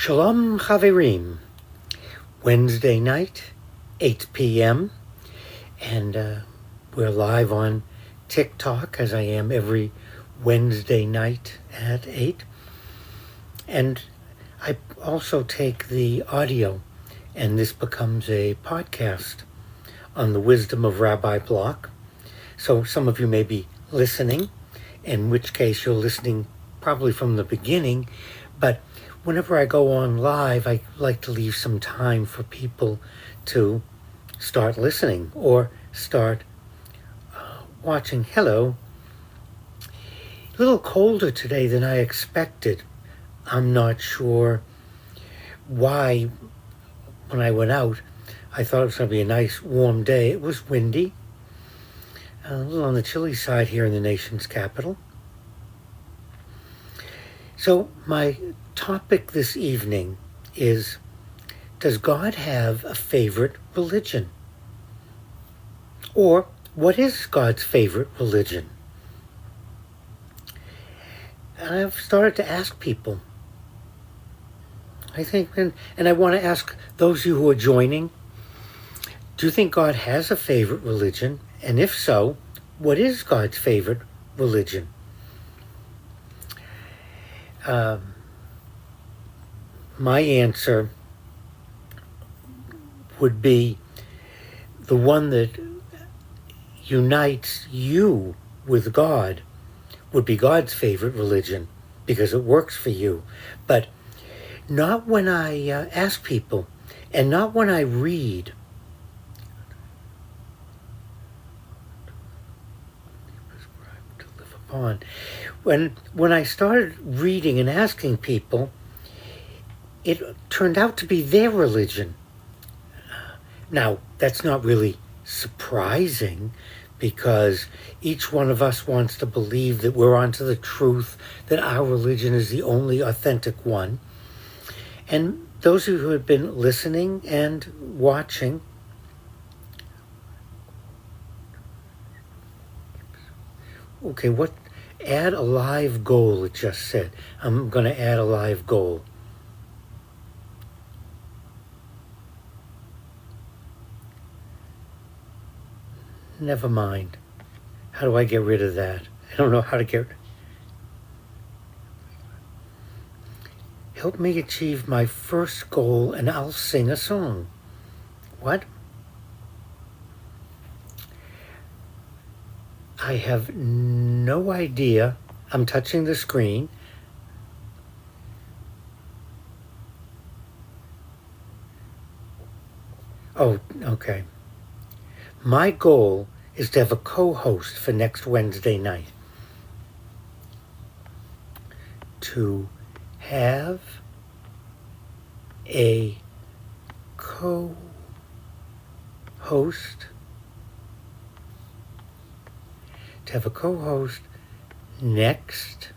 Shalom Chaverim, Wednesday night, 8 p.m. And we're live on TikTok, as I am every Wednesday night at 8. And I also take the audio, and this becomes a podcast on the Wisdom of Rabbi Block. So some of you may be listening, in which case you're listening probably from the beginning, but whenever I go on live, I like to leave some time for people to start listening or start watching. Hello. A little colder today than I expected. I'm not sure why. When I went out, I thought it was going to be a nice warm day. It was windy, a little on the chilly side here in the nation's capital. So my topic this evening is, does God have a favorite religion? Or what is God's favorite religion? And I've started to ask people. I think, and I want to ask those of you who are joining, do you think God has a favorite religion? And if so, what is God's favorite religion? My answer would be the one that unites you with God would be God's favorite religion because it works for you. But not when I ask people and not when I read. To live upon. When I started reading and asking people, it turned out to be their religion. Now, that's not really surprising because each one of us wants to believe that we're onto the truth, that our religion is the only authentic one. And those of you who have been listening and watching, okay, add a live goal, it just said. I'm going to add a live goal. Never mind. How do I get rid of that? I don't know how to get... Help me achieve my first goal and I'll sing a song. What? I have no idea. I'm touching the screen. Oh, okay. My goal is to have a co-host for next Wednesday night. To have a co-host next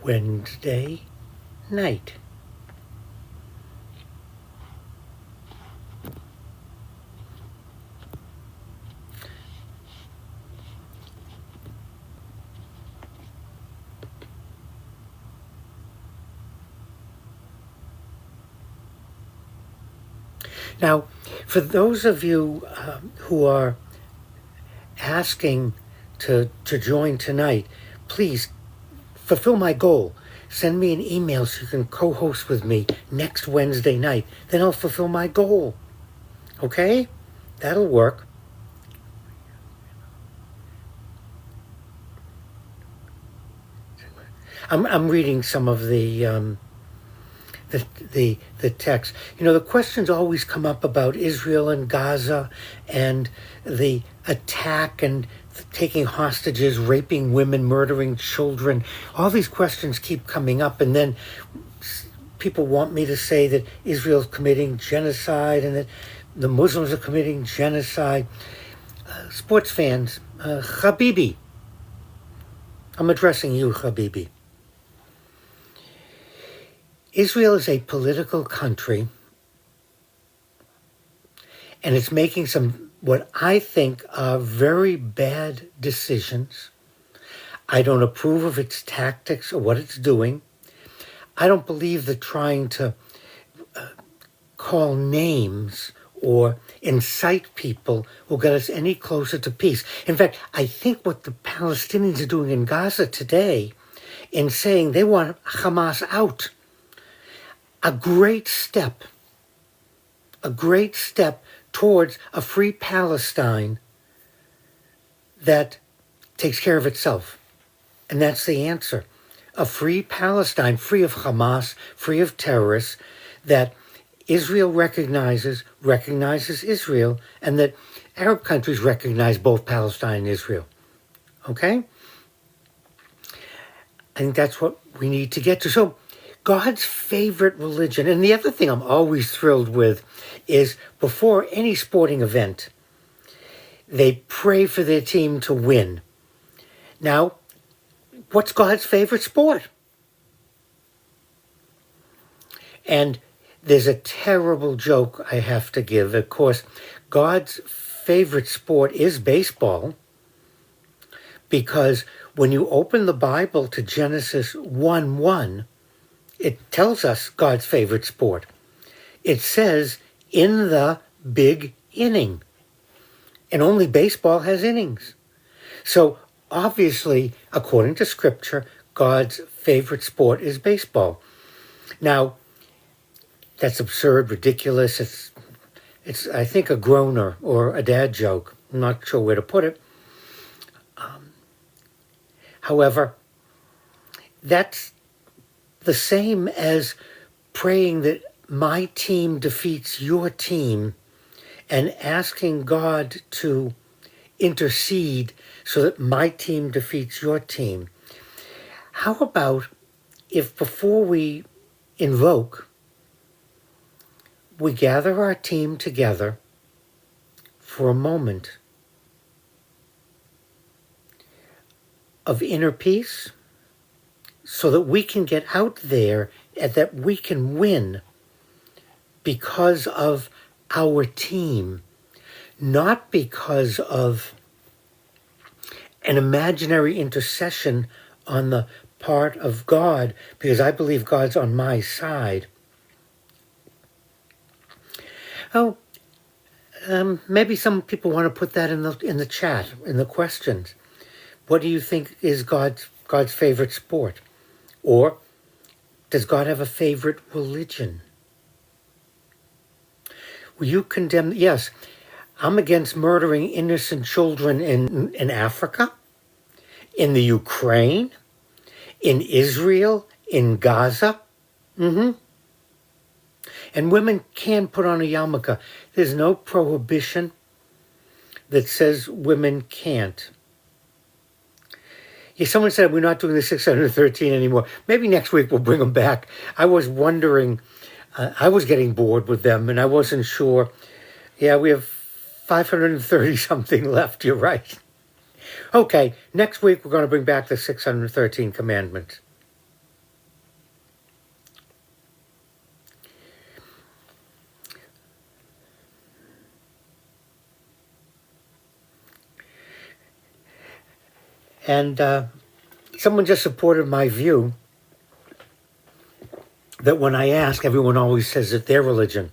Wednesday night. Now, for those of you who are asking to join tonight, please fulfill my goal. Send me an email so you can co-host with me next Wednesday night. Then I'll fulfill my goal. Okay? That'll work. I'm reading some of the text. You know, the questions always come up about Israel and Gaza and the attack and taking hostages, raping women, murdering children. All these questions keep coming up, and then people want me to say that Israel's committing genocide and that the Muslims are committing genocide. Sports fans, Habibi. I'm addressing you, Habibi. Israel is a political country, and it's making some, what I think are very bad decisions. I don't approve of its tactics or what it's doing. I don't believe that trying to call names or incite people will get us any closer to peace. In fact, I think what the Palestinians are doing in Gaza today in saying they want Hamas out, a great step towards a free Palestine that takes care of itself. And that's the answer. A free Palestine, free of Hamas, free of terrorists, that Israel recognizes Israel, and that Arab countries recognize both Palestine and Israel. Okay? I think that's what we need to get to. So, God's favorite religion, and the other thing I'm always thrilled with is before any sporting event, they pray for their team to win. Now, what's God's favorite sport? And there's a terrible joke I have to give. Of course, God's favorite sport is baseball, because when you open the Bible to Genesis 1:1, it tells us God's favorite sport. It says, in the big inning. And only baseball has innings. So obviously, according to Scripture, God's favorite sport is baseball. Now, that's absurd, ridiculous. It's I think, a groaner or a dad joke. I'm not sure where to put it. However, that's the same as praying that my team defeats your team and asking God to intercede so that my team defeats your team. How about if before we invoke, we gather our team together for a moment of inner peace so that we can get out there and that we can win because of our team, not because of an imaginary intercession on the part of God, because I believe God's on my side. Oh, maybe some people want to put that in the chat, in the questions. What do you think is God's favorite sport? Or does God have a favorite religion? Will you condemn? Yes, I'm against murdering innocent children in Africa, in the Ukraine, in Israel, in Gaza. And women can put on a yarmulke. There's no prohibition that says women can't. Yeah, someone said we're not doing the 613 anymore. Maybe next week we'll bring them back. I was wondering, I was getting bored with them and I wasn't sure. Yeah, we have 530 something left, you're right. Okay, next week we're going to bring back the 613 commandments. And someone just supported my view that when I ask, everyone always says that their religion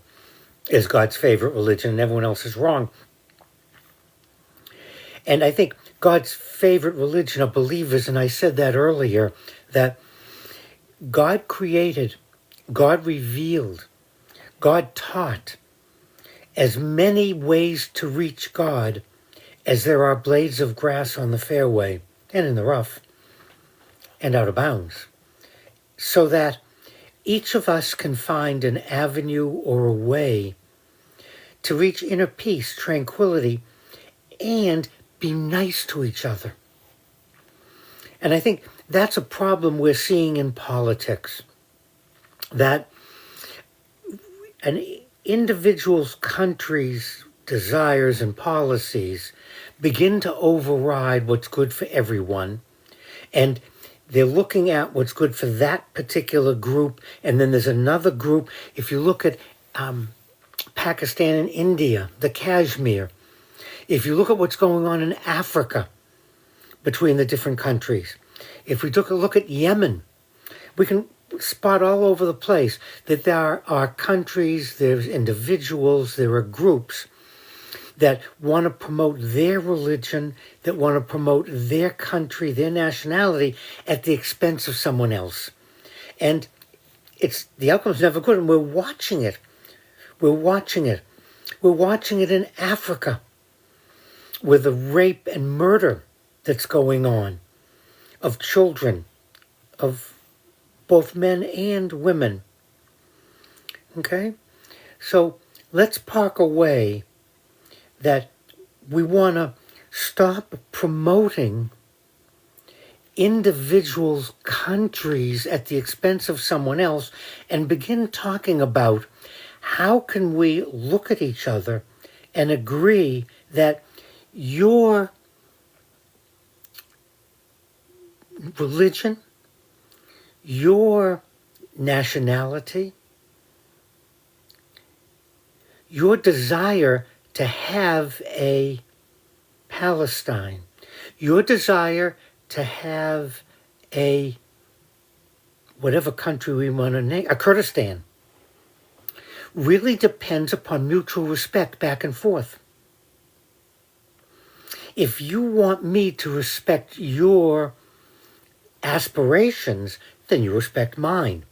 is God's favorite religion and everyone else is wrong. And I think God's favorite religion are believers, and I said that earlier, that God created, God revealed, God taught as many ways to reach God as there are blades of grass on the fairway and in the rough and out of bounds, so that each of us can find an avenue or a way to reach inner peace, tranquility, and be nice to each other. And I think that's a problem we're seeing in politics, that an individual's country's desires and policies begin to override what's good for everyone, and they're looking at what's good for that particular group, and then there's another group. If you look at Pakistan and India, the Kashmir, if you look at what's going on in Africa between the different countries, If we took a look at Yemen, we can spot all over the place that there are countries, there's individuals, there are groups that want to promote their religion, that want to promote their country, their nationality at the expense of someone else. And the outcome's never good, and we're watching it. We're watching it. We're watching it in Africa with the rape and murder that's going on of children, of both men and women. Okay? So let's park away that we want to stop promoting individuals' countries at the expense of someone else and begin talking about how can we look at each other and agree that your religion, your nationality, your desire to have a Palestine, your desire to have a whatever country we want to name, a Kurdistan, really depends upon mutual respect back and forth. If you want me to respect your aspirations, then you respect mine.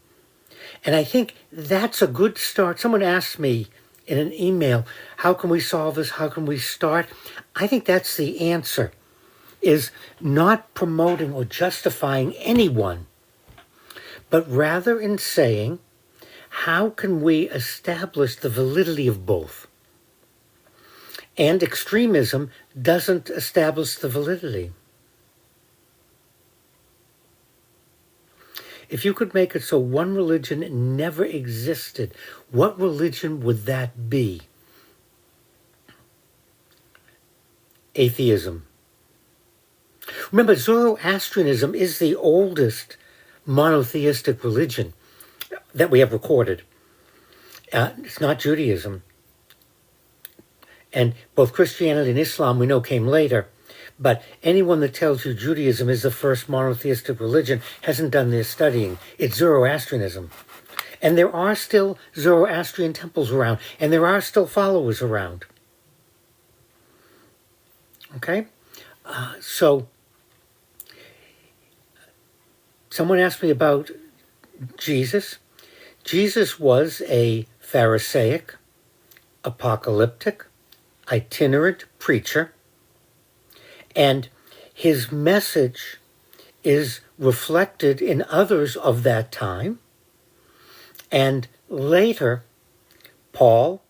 And I think that's a good start. Someone asked me in an email, how can we solve this? How can we start? I think that's the answer, is not promoting or justifying anyone, but rather in saying, how can we establish the validity of both? And extremism doesn't establish the validity. If you could make it so one religion never existed, what religion would that be? Atheism. Remember, Zoroastrianism is the oldest monotheistic religion that we have recorded. It's not Judaism. And both Christianity and Islam we know came later. But anyone that tells you Judaism is the first monotheistic religion hasn't done their studying. It's Zoroastrianism. And there are still Zoroastrian temples around, and there are still followers around. Okay? So, someone asked me about Jesus. Jesus was a Pharisaic, apocalyptic, itinerant preacher. And his message is reflected in others of that time. And later, Paul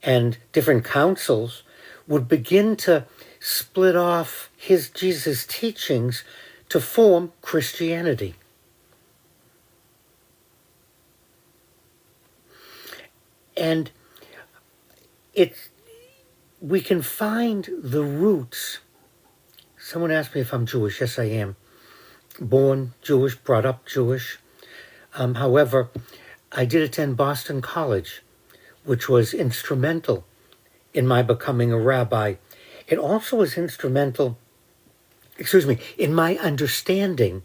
and different councils would begin to split off Jesus' teachings to form Christianity. And we can find the roots. Someone asked me if I'm Jewish. Yes, I am. Born Jewish, brought up Jewish. However, I did attend Boston College, which was instrumental in my becoming a rabbi. It also was instrumental, in my understanding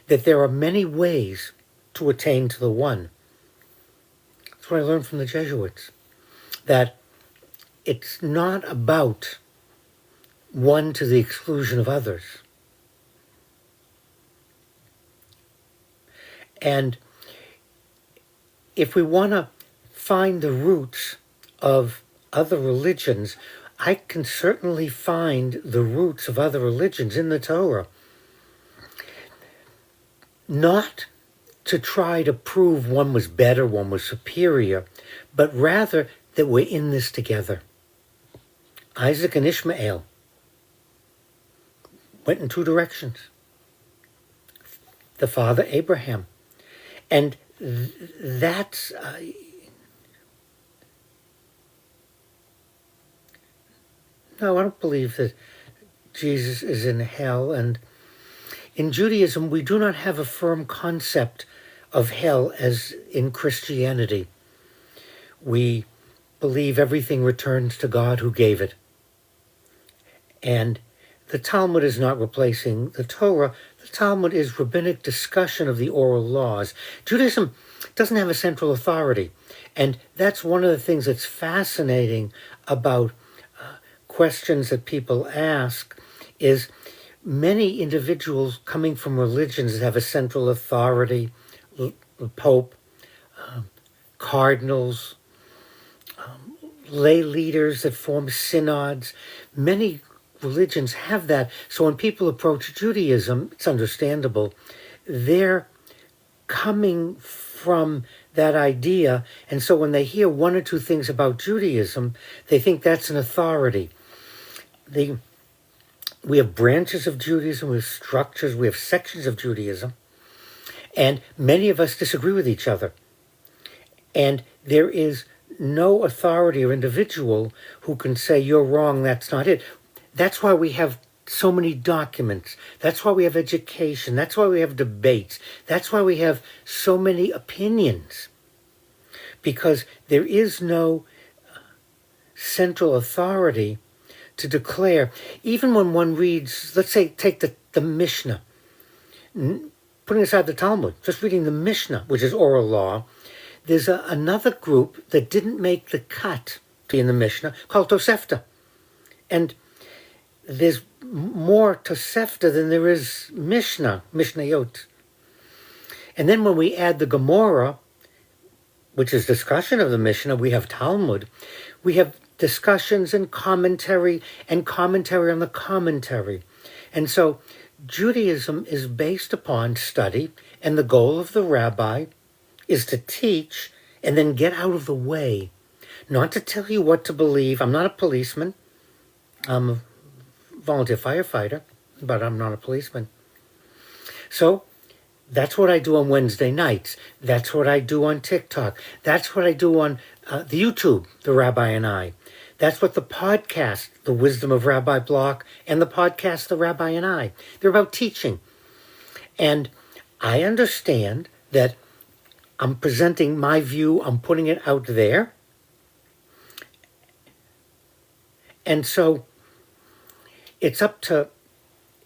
that there are many ways to attain to the one. That's what I learned from the Jesuits, that it's not about one to the exclusion of others. And if we want to find the roots of other religions, I can certainly find the roots of other religions in the Torah. Not to try to prove one was better, one was superior, but rather that we're in this together. Isaac and Ishmael went in two directions. The father, Abraham. And that's... No, I don't believe that Jesus is in hell. And in Judaism, we do not have a firm concept of hell as in Christianity. We believe everything returns to God who gave it. And the Talmud is not replacing the Torah. The Talmud is rabbinic discussion of the oral laws. Judaism doesn't have a central authority. And that's one of the things that's fascinating about questions that people ask is many individuals coming from religions that have a central authority, the Pope, cardinals, lay leaders that form synods. Many religions have that. So when people approach Judaism, it's understandable. They're coming from that idea. And so when they hear one or two things about Judaism, they think that's an authority. We have branches of Judaism, we have structures, we have sections of Judaism, and many of us disagree with each other. And there is no authority or individual who can say, you're wrong, that's not it. That's why we have so many documents. That's why we have education. That's why we have debates. That's why we have so many opinions. Because there is no central authority to declare. Even when one reads, let's say, take the Mishnah, putting aside the Talmud, just reading the Mishnah, which is oral law, there's another group that didn't make the cut in the Mishnah called Tosefta. And there's more Tosefta than there is Mishnayot. And then when we add the Gemara, which is discussion of the Mishnah, we have Talmud, we have discussions and commentary on the commentary. And so Judaism is based upon study, and the goal of the rabbi is to teach and then get out of the way, not to tell you what to believe. I'm not a policeman. I'm a volunteer firefighter, but I'm not a policeman. So that's what I do on Wednesday nights. That's what I do on TikTok. That's what I do on the YouTube, The Rabbi and I. That's what the podcast, The Wisdom of Rabbi Block, and the podcast, The Rabbi and I, they're about teaching. And I understand that I'm presenting my view, I'm putting it out there. And so it's up to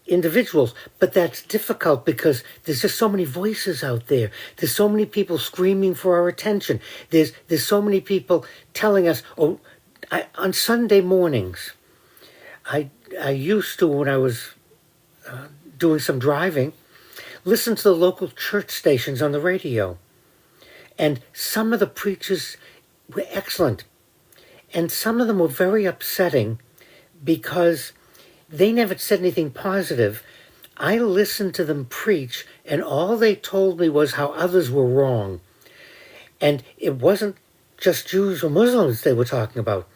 individuals, but that's difficult because there's just so many voices out there. There's so many people screaming for our attention. There's so many people telling us, on Sunday mornings, I used to, when I was doing some driving, listen to the local church stations on the radio. And some of the preachers were excellent. And some of them were very upsetting because they never said anything positive. I listened to them preach, and all they told me was how others were wrong. And it wasn't just Jews or Muslims they were talking about.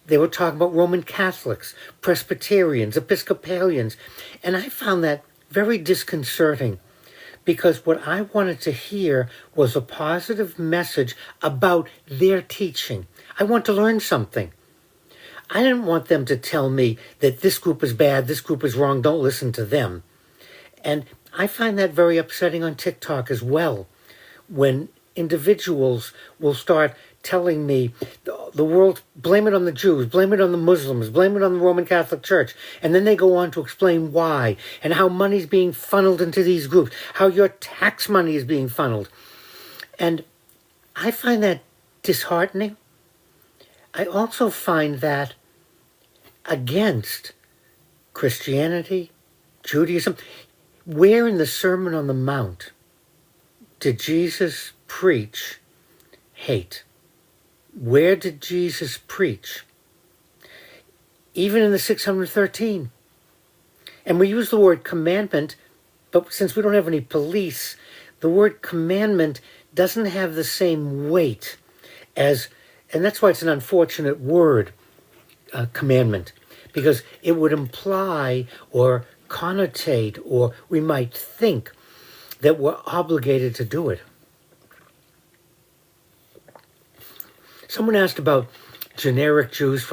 They were talking about Roman Catholics, Presbyterians, Episcopalians. And I found that very disconcerting because what I wanted to hear was a positive message about their teaching. I want to learn something. I didn't want them to tell me that this group is bad, this group is wrong, don't listen to them. And I find that very upsetting on TikTok as well, when individuals will start telling me the world, blame it on the Jews, blame it on the Muslims, blame it on the Roman Catholic Church. And then they go on to explain why and how money's being funneled into these groups, how your tax money is being funneled. And I find that disheartening. I also find that against Christianity, Judaism. Where in the Sermon on the Mount did Jesus preach hate? Where did Jesus preach? Even in the 613. And we use the word commandment, but since we don't have any police, the word commandment doesn't have the same weight as, and that's why it's an unfortunate word, commandment, because it would imply or connotate, or we might think that we're obligated to do it. Someone asked about generic Jews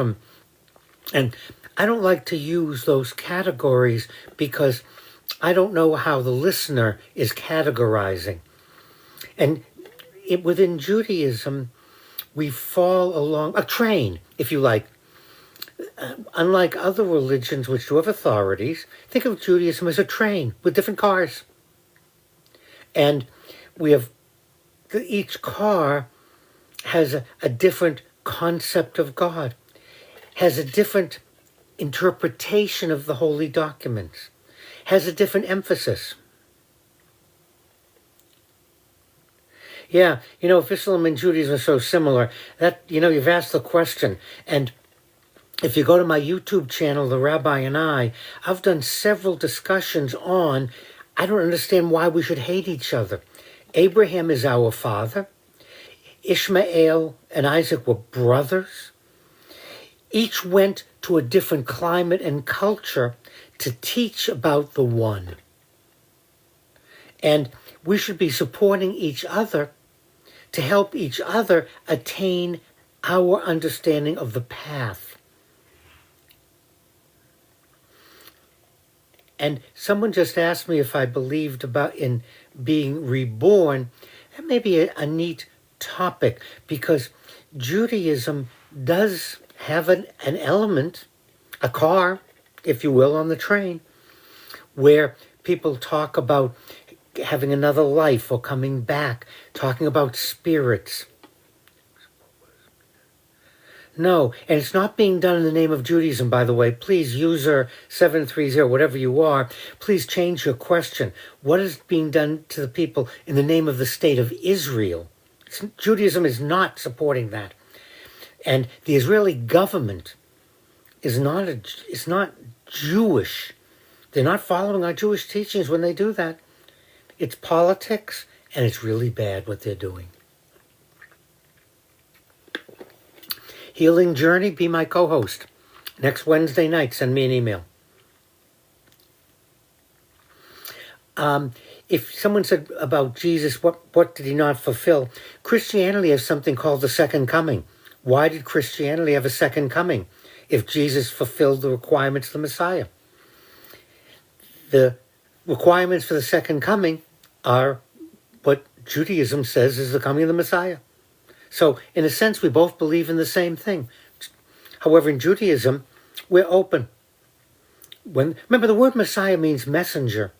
and I don't like to use those categories because I don't know how the listener is categorizing. And within Judaism, we fall along a train, if you like. Unlike other religions which do have authorities, think of Judaism as a train with different cars. And we have, each car has a different concept of God, has a different interpretation of the holy documents, has a different emphasis. Yeah, if Islam and Judaism are so similar, that, you've asked the question. And if you go to my YouTube channel, The Rabbi and I've done several discussions on, I don't understand why we should hate each other. Abraham is our father. Ishmael and Isaac were brothers. Each went to a different climate and culture to teach about the one. And we should be supporting each other to help each other attain our understanding of the path. And someone just asked me if I believed in being reborn. That may be a neat topic, because Judaism does have an element, a car, if you will, on the train, where people talk about having another life or coming back, talking about spirits. No, and it's not being done in the name of Judaism, by the way. Please, user 730, whatever you are, please change your question. What is being done to the people in the name of the state of Israel? Judaism is not supporting that. And the Israeli government is not Jewish. They're not following our Jewish teachings when they do that. It's politics, and it's really bad what they're doing. Healing Journey, be my co-host. Next Wednesday night, send me an email. If someone said about Jesus, what did he not fulfill? Christianity has something called the second coming. Why did Christianity have a second coming if Jesus fulfilled the requirements of the Messiah? The requirements for the second coming are what Judaism says is the coming of the Messiah. So, in a sense, we both believe in the same thing. However, in Judaism, we're open. Remember, the word Messiah means messenger.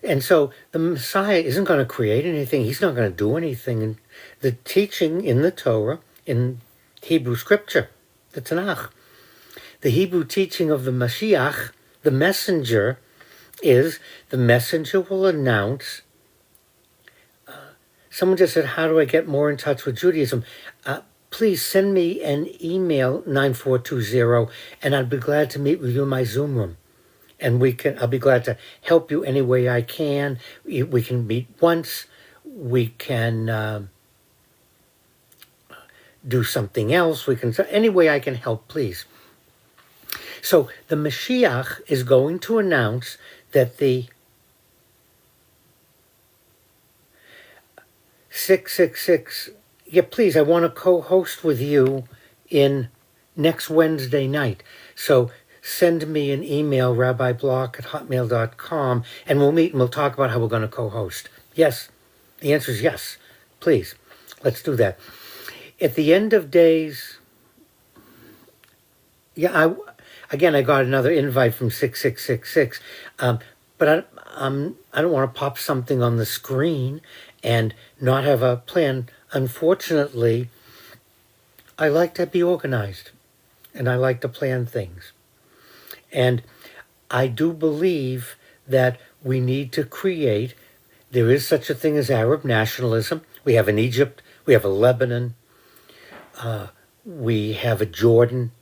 And so the Messiah isn't going to create anything. He's not going to do anything. And the teaching in the Torah, in Hebrew scripture, the Tanakh, the Hebrew teaching of the Mashiach, the messenger, is the messenger will announce. Someone just said, how do I get more in touch with Judaism? Please send me an email, 9420, and I'd be glad to meet with you in my Zoom room. And I'll be glad to help you any way I can. We can meet once. We can do something else. Any way I can help, please. So the Mashiach is going to announce that the 666, please, I want to co-host with you in next Wednesday night. So send me an email, rabbiblock@hotmail.com, and we'll meet and we'll talk about how we're going to co-host. Yes, the answer is yes. Please, let's do that. At the end of days, I got another invite from 6666, but I don't want to pop something on the screen and not have a plan. Unfortunately, I like to be organized, and I like to plan things. And I do believe that we need to create, there is such a thing as Arab nationalism. We have in Egypt, we have a Lebanon, we have a Jordan.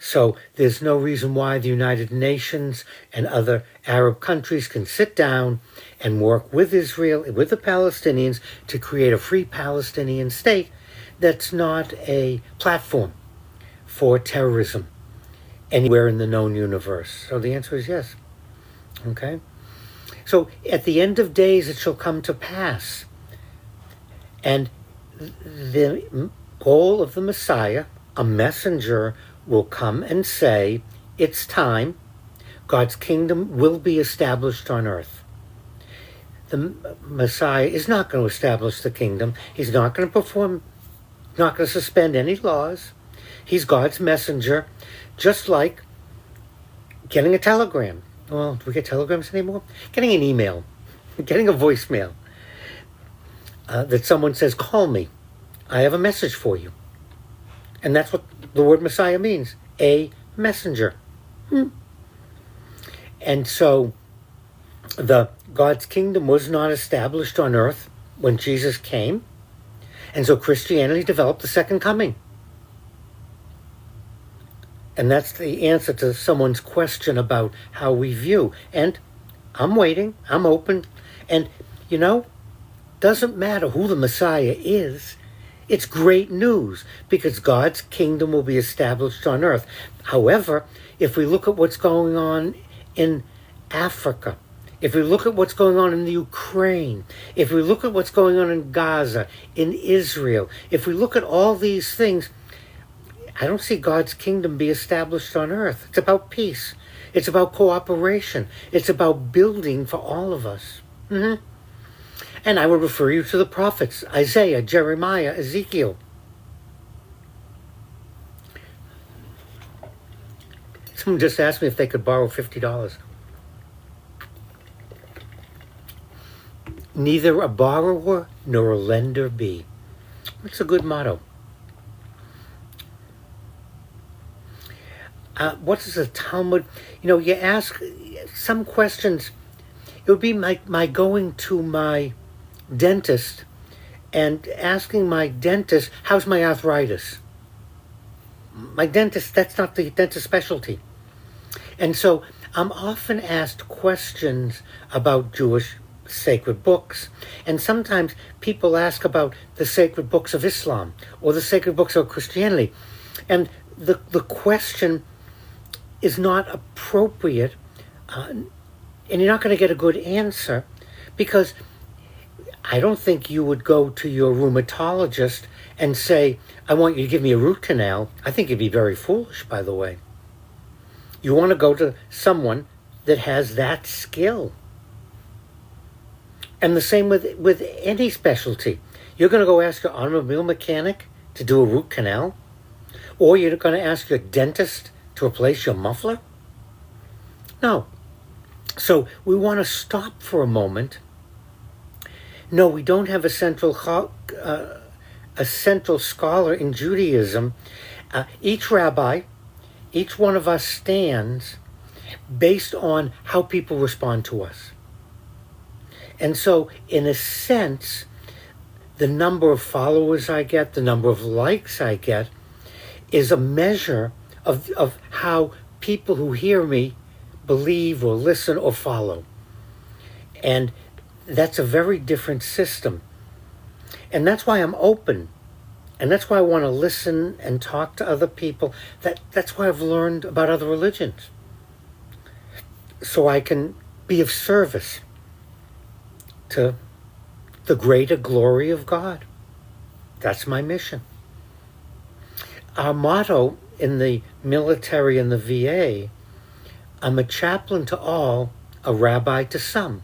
So there's no reason why the United Nations and other Arab countries can sit down and work with Israel, with the Palestinians, to create a free Palestinian state that's not a platform for terrorism anywhere in the known universe. So the answer is yes. Okay? So at the end of days it shall come to pass. And the goal of the Messiah, a messenger, will come and say, it's time. God's kingdom will be established on earth. The Messiah is not going to establish the kingdom. He's not going to not going to suspend any laws. He's God's messenger, just like getting a telegram. Well, do we get telegrams anymore? Getting an email, getting a voicemail that someone says, call me. I have a message for you. And that's what the word Messiah means, a messenger. And so the God's kingdom was not established on earth when Jesus came. And so Christianity developed the second coming. And that's the answer to someone's question about how we view. And I'm waiting, I'm open. And, doesn't matter who the Messiah is. It's great news because God's kingdom will be established on earth. However, if we look at what's going on in Africa, if we look at what's going on in the Ukraine, if we look at what's going on in Gaza, in Israel, if we look at all these things, I don't see God's kingdom be established on earth. It's about peace. It's about cooperation. It's about building for all of us. And I would refer you to the prophets, Isaiah, Jeremiah, Ezekiel. Someone just asked me if they could borrow $50. Neither a borrower nor a lender be. That's a good motto. What is the Talmud? You ask some questions. It would be my going to my dentist and asking my dentist, how's my arthritis? My dentist, that's not the dentist specialty. And so I'm often asked questions about Jewish sacred books. And sometimes people ask about the sacred books of Islam or the sacred books of Christianity. And the question is not appropriate, and you're not going to get a good answer because I don't think you would go to your rheumatologist and say, I want you to give me a root canal. I think you'd be very foolish, by the way. You want to go to someone that has that skill. And the same with any specialty. You're going to go ask your automobile mechanic to do a root canal? Or you're going to ask your dentist to replace your muffler? No. So we want to stop for a moment. No, we don't have a central scholar in Judaism. Each rabbi, each one of us stands based on how people respond to us. And so, in a sense, the number of followers I get, the number of likes I get, is a measure of how people who hear me believe or listen or follow. And that's a very different system. And that's why I'm open. And that's why I want to listen and talk to other people. That's why I've learned about other religions. So I can be of service to the greater glory of God. That's my mission. Our motto in the military and the VA, I'm a chaplain to all, a rabbi to some.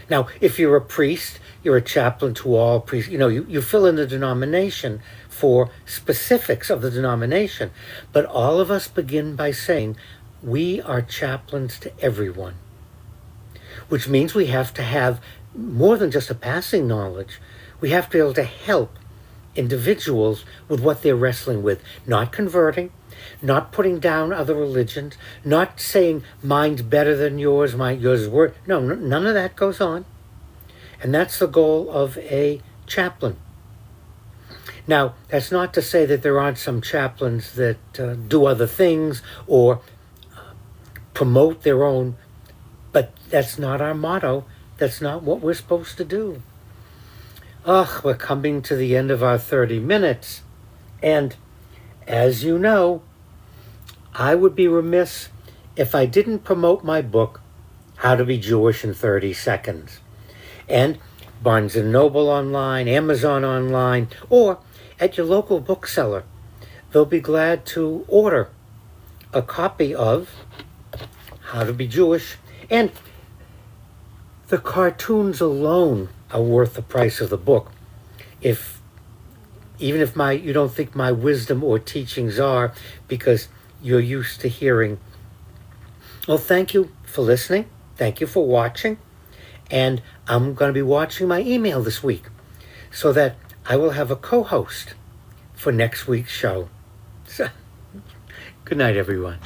Now, if you're a priest, you're a chaplain to all priests. You fill in the denomination for specifics of the denomination. But all of us begin by saying, we are chaplains to everyone. Which means we have to have more than just a passing knowledge. We have to be able to help individuals with what they're wrestling with. Not converting, not putting down other religions, not saying mine's better than yours, yours is worse. No, none of that goes on. And that's the goal of a chaplain. Now, that's not to say that there aren't some chaplains that do other things or promote their own, but that's not our motto. That's not what we're supposed to do. We're coming to the end of our 30 minutes. And as you know, I would be remiss if I didn't promote my book, How to Be Jewish in 30 Seconds. And Barnes & Noble online, Amazon online, or at your local bookseller. They'll be glad to order a copy of How to Be Jewish. And the cartoons alone are worth the price of the book. If even if you don't think my wisdom or teachings are, because you're used to hearing. Well, thank you for listening. Thank you for watching. And I'm going to be watching my email this week so that I will have a co-host for next week's show. So, good night, everyone.